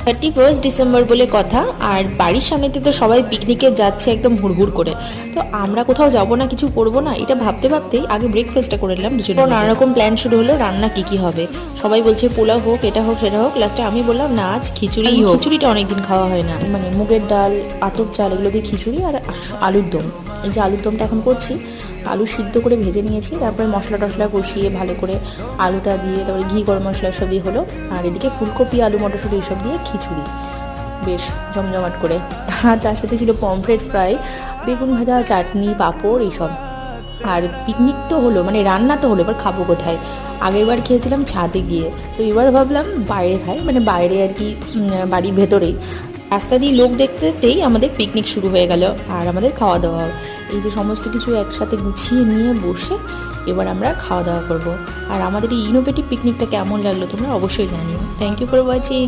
31 December বলে কথা, আর বাড়ির সামনেতে তো সবাই পিকনিকে যাচ্ছে একদম হুড়হুড় করে। তো আমরা কোথাও যাবো না, কিছু করবো না, এটা ভাবতে ভাবতেই আগে ব্রেকফাস্টটা করে নিলাম দুজনে। নানা রকম প্ল্যান শুরু হলো, রান্না কি কি হবে। সবাই বলছে পোলাও হোক, এটা হোক, সেটা হোক। লাস্টে আমি বললাম না, আজ খিচুড়িই হোক। খিচুড়িটা অনেকদিন খাওয়া হয় না, মানে মুগের ডাল, আতপ চাল এগুলো দিয়ে খিচুড়ি আর আলুর দম। এই যে আলুর দমটা এখন করছি, আলু সিদ্ধ করে ভেজে নিয়েছি, তারপরে মশলা টশলা কষিয়ে ভালো করে আলুটা দিয়ে, তারপরে ঘি গরম মশলা সব দিয়ে হলো। আর এদিকে ফুলকপি, আলু, মটরশুঁটি এইসব দিয়ে খিচুড়ি বেশ জমজমাট করে। আর তার সাথে ছিল পমফ্রেট ফ্রাই, বেগুন ভাজা, চাটনি, পাঁপড় এইসব। আর পিকনিক তো হলো, মানে রান্না তো হলো, এবার খাবো কোথায়? আগের বার খেয়েছিলাম ছাদে গিয়ে, তো এবার ভাবলাম বাইরে খাই, মানে বাইরে আর কি, বাড়ির ভেতরেই। রাস্তা দিয়ে লোক দেখতে দেখতেই আমাদের পিকনিক শুরু হয়ে গেল, আর আমাদের খাওয়া দাওয়া। এই যে সমস্ত কিছু একসাথে গুছিয়ে নিয়ে বসে এবার আমরা খাওয়া দাওয়া করব। আর আমাদের এই ইনোভেটিভ পিকনিকটা কেমন লাগলো তোমরা অবশ্যই জানিও। Thank you for watching.